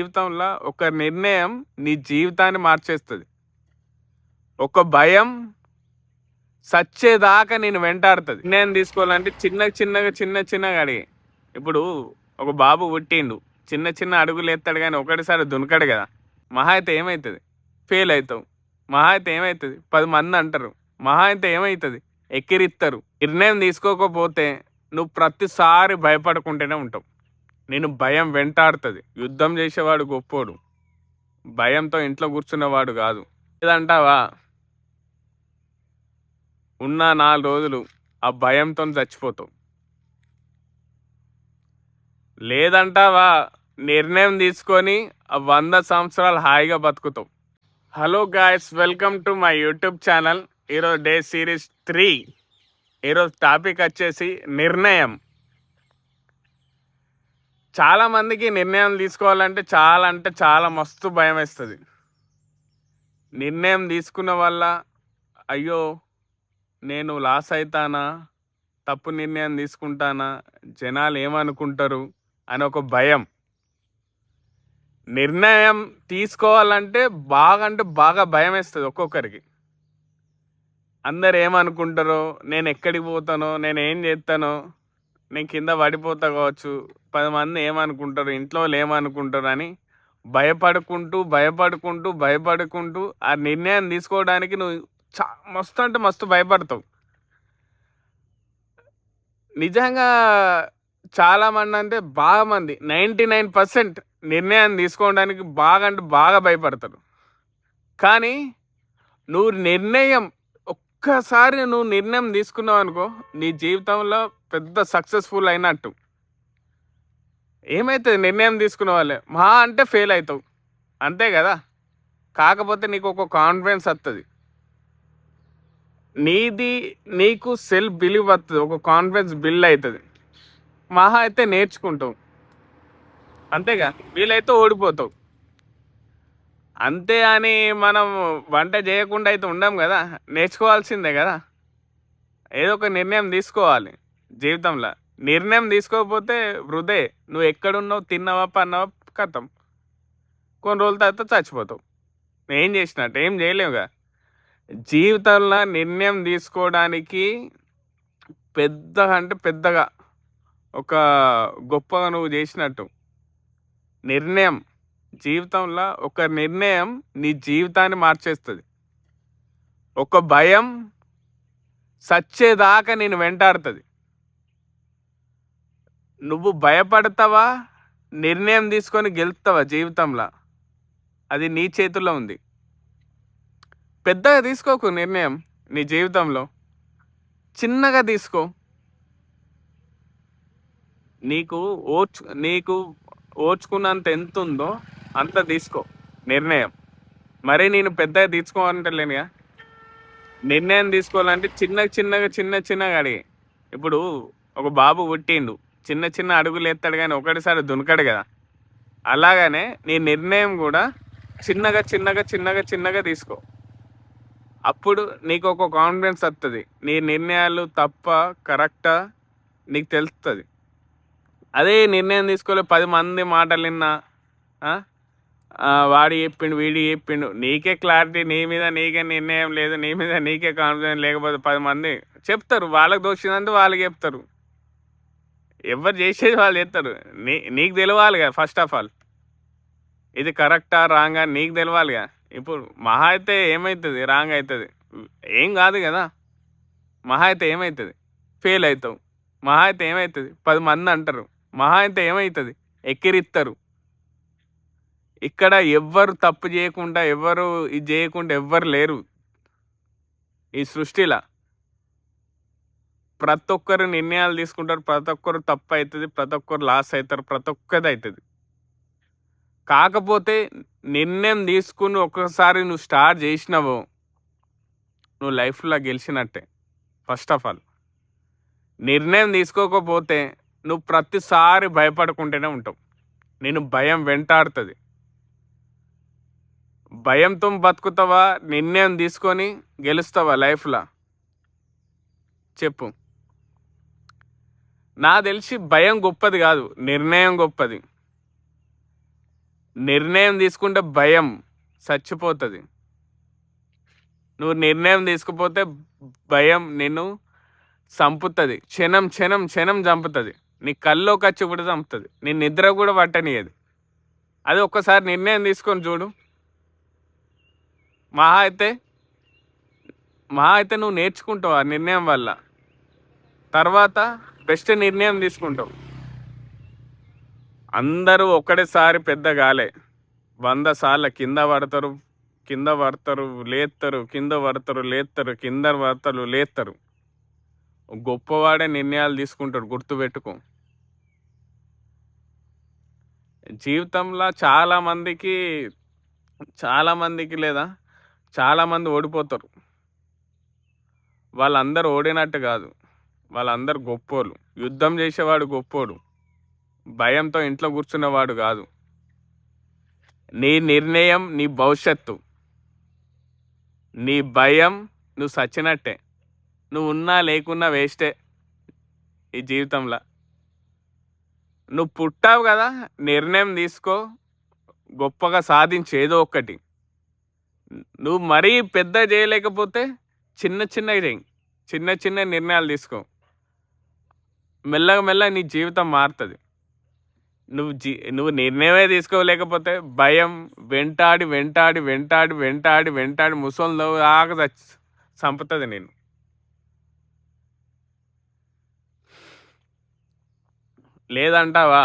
జీవితంలో ఒక నిర్ణయం నీ జీవితాన్ని మార్చేస్తుంది. ఒక భయం సచ్చేదాకా నేను వెంటాడుతుంది. నిర్ణయం తీసుకోవాలంటే చిన్న చిన్నగా అడిగి. ఇప్పుడు ఒక బాబు పుట్టిండు, చిన్న చిన్న అడుగులు ఎత్తాడు కానీ ఒకటిసారి దునకడు కదా. మహా అయితే ఏమవుతుంది? ఫెయిల్ అవుతావు. మహా అయితే ఏమవుతుంది? 10 మంది అంటారు. మహా అయితే ఏమవుతుంది? ఎక్కిరిస్తారు. నిర్ణయం తీసుకోకపోతే నువ్వు ప్రతిసారి భయపడుకుంటూనే ఉంటావు. నేను భయం వెంటాడుతుంది. యుద్ధం చేసేవాడు గొప్పోడు, భయంతో ఇంట్లో కూర్చున్నవాడు కాదు. లేదంటావా? ఉన్న 4 రోజులు ఆ భయంతో చచ్చిపోతావు. లేదంటావా? నిర్ణయం తీసుకొని ఆ 100 సంవత్సరాలు హాయిగా బతుకుతావు. Hello guys, welcome to my YouTube channel. ఈరోజు డే సిరీస్ 3. ఈరోజు టాపిక్ వచ్చేసి నిర్ణయం. చాలా మందికి నిర్ణయం తీసుకోవాలంటే చాలా మస్తు భయం వేస్తుంది. నిర్ణయం తీసుకున్న వల్ల అయ్యో నేను లాస్ అవుతానా, తప్పు నిర్ణయం తీసుకుంటానా, జనాలు ఏమనుకుంటారు అని ఒక భయం. నిర్ణయం తీసుకోవాలంటే బాగా భయం వేస్తుంది ఒక్కొక్కరికి. అందరు ఏమనుకుంటారో, నేను ఎక్కడికి పోతానో, నేను ఏం చేస్తానో, నేను కింద పడిపోతా కావచ్చు, 10 మంది ఏమనుకుంటారు, ఇంట్లో వాళ్ళు ఏమనుకుంటారు అని భయపడుకుంటూ ఆ నిర్ణయం తీసుకోవడానికి నువ్వు మస్తు అంటే మస్తు భయపడతావు. నిజంగా చాలామంది అంటే బాగా మంది 99% నిర్ణయం తీసుకోవడానికి బాగా భయపడతారు. కానీ ఒక్కసారి నువ్వు నిర్ణయం తీసుకున్నావు అనుకో, నీ జీవితంలో పెద్ద సక్సెస్ఫుల్ అయినట్టు. ఏమవుతుంది నిర్ణయం తీసుకున్న వాళ్ళే? మహా అంటే ఫెయిల్ అవుతావు, అంతే కదా. కాకపోతే నీకు ఒక కాన్ఫిడెన్స్ వస్తుంది, నీకు సెల్ఫ్ బిలీవ్ వస్తుంది, ఒక కాన్ఫిడెన్స్ బిల్డ్ అవుతుంది. మహా అయితే నేర్చుకుంటావు, అంతేగా. వీలైతే ఓడిపోతావు, అంతే. అని మనం వంట చేయకుండా అయితే ఉండం కదా, నేర్చుకోవాల్సిందే కదా. ఏదో ఒక నిర్ణయం తీసుకోవాలి జీవితంలో. నిర్ణయం తీసుకోకపోతే వృధే. నువ్వు ఎక్కడున్నావు, తిన్నావా, పన్నావా, కథం. కొన్ని రోజుల తర్వాత చచ్చిపోతావు. ఏం చేసినట్టు ఏం చేయలేవుగా. జీవితంలో నిర్ణయం తీసుకోవడానికి పెద్దగా ఒక గొప్పగా నువ్వు చేసినట్టు. నిర్ణయం జీవితంలో ఒక నిర్ణయం నీ జీవితాన్ని మార్చేస్తుంది. ఒక భయం సచ్చేదాకా నేను వెంటాడుతుంది. నువ్వు భయపడతావా, నిర్ణయం తీసుకొని గెలుస్తావా జీవితంలో, అది నీ చేతుల్లో ఉంది. పెద్దగా తీసుకోకు నిర్ణయం నీ జీవితంలో, చిన్నగా తీసుకో. నీకు ఓర్చుకున్నంత ఎంత ఉందో అంత తీసుకో నిర్ణయం. మరి నేను పెద్దగా తీసుకోవాలంటలేనుగా. నిర్ణయం తీసుకోవాలంటే చిన్నగా అడిగి. ఇప్పుడు ఒక బాబు పుట్టిండు, చిన్న చిన్న అడుగులు ఎత్తాడు కానీ ఒకటిసారి దునకడు కదా. అలాగనే నీ నిర్ణయం కూడా చిన్నగా తీసుకో. అప్పుడు నీకు ఒక కాన్ఫిడెన్స్ వస్తుంది. నీ నిర్ణయాలు తప్ప కరెక్టా నీకు తెలుస్తుంది. అదే నిర్ణయం తీసుకోలే, 10 మంది మాటలు విన్నా, వాడు చెప్పిండు వీడి చెప్పిండు, నీకే క్లారిటీ, నీ మీద నీకే నిర్ణయం లేదు, నీ మీద నీకే కాన్ఫిడెన్స్ లేకపోతే 10 మంది చెప్తారు. వాళ్ళకి దోషిందంటే వాళ్ళకి చెప్తారు. ఎవరు చేసేది వాళ్ళు చేస్తారు. నీకు తెలవాలిగా. ఫస్ట్ ఆఫ్ ఆల్ ఇది కరెక్టా రాంగా నీకు తెలవాలిగా. ఇప్పుడు మహా అయితే ఏమవుతుంది? రాంగ్ అవుతుంది, ఏం కాదు కదా. మహా అయితే ఏమవుతుంది? ఫెయిల్ అవుతావు. మహా అయితే ఏమవుతుంది? 10 మంది అంటారు. మహా అయితే ఏమవుతుంది? ఎక్కిరిస్తారు. ఇక్కడ ఎవ్వరు తప్పు చేయకుండా, ఎవ్వరు ఇది చేయకుండా ఎవ్వరు లేరు ఈ సృష్టిలో. ప్రతి ఒక్కరు నిర్ణయాలు తీసుకుంటారు, ప్రతి ఒక్కరు తప్పు అవుతుంది, ప్రతి ఒక్కరు లాస్ అవుతారు, ప్రతి ఒక్కది అవుతుంది. కాకపోతే నిర్ణయం తీసుకుని ఒక్కసారి నువ్వు స్టార్ట్ చేసినావో నువ్వు లైఫ్లో గెలిచినట్టే. ఫస్ట్ ఆఫ్ ఆల్ నిర్ణయం తీసుకోకపోతే నువ్వు ప్రతిసారి భయపడుకుంటూనే ఉంటావు. నేను భయం వెంటాడుతుంది. భయంతో బతుకుతావా, నిర్ణయం తీసుకొని గెలుస్తావా లైఫ్లో? చెప్పు. నా తెలిసి భయం గొప్పది కాదు, నిర్ణయం గొప్పది. నిర్ణయం తీసుకుంటే భయం చచ్చిపోతుంది. నువ్వు నిర్ణయం తీసుకుపోతే భయం నిన్ను చంపుతుంది. క్షణం క్షణం క్షణం చంపుతుంది. నీ కల్లోకి వచ్చి కూడా చంపుతుంది. నీ నిద్ర కూడా పట్టనియదు. అది ఒక్కసారి నిర్ణయం తీసుకొని చూడు. మహా అయితే నువ్వు నేర్చుకుంటావు ఆ నిర్ణయం వల్ల. తర్వాత బెస్ట్ నిర్ణయం తీసుకుంటావు. అందరూ ఒకటేసారి పెద్ద గాలే 100 సార్లు కింద పడతారు, లేస్తారు, కింద పడతారు, లేస్తారు. గొప్పవాడే నిర్ణయాలు తీసుకుంటాడు, గుర్తుపెట్టుకో. జీవితంలో చాలామందికి లేదా చాలామంది ఓడిపోతారు. వాళ్ళందరూ ఓడినట్టు కాదు, వాళ్ళందరూ గొప్పోళ్ళు. యుద్ధం చేసేవాడు గొప్పోడు, భయంతో ఇంట్లో కూర్చున్నవాడు కాదు. నీ నిర్ణయం నీ భవిష్యత్తు. నీ భయం నువ్వు సచ్చినట్టే. నువ్వు ఉన్నా లేకున్నా వేస్టే ఈ జీవితంలో. నువ్వు పుట్టావు కదా, నిర్ణయం తీసుకో, గొప్పగా సాధించు ఏదో ఒక్కటి. నువ్వు మరీ పెద్ద చేయలేకపోతే చిన్న చేయి, చిన్న నిర్ణయాలు తీసుకో. మెల్లగా నీ జీవితం మారుతుంది. నువ్వు నిర్ణయమే తీసుకోలేకపోతే భయం వెంటాడి ముసలిలో ఆగ చంపుతుంది నేను. లేదంటావా,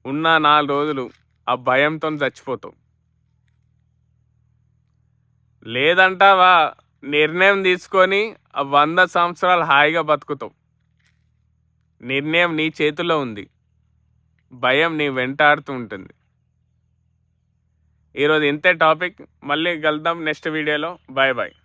ఉన్న 4 రోజులు ఆ భయంతో చచ్చిపోతావు. లేదంటావా, నిర్ణయం తీసుకొని 100 సంవత్సరాలు హాయిగా బతుకుతావు. నిర్ణయం నీ చేతిలో ఉంది, భయం నీ వెంటాడుతూ ఉంటుంది. ఈరోజు ఇంతే టాపిక్. మళ్ళీ కలుద్దాం నెక్స్ట్ వీడియోలో. బాయ్.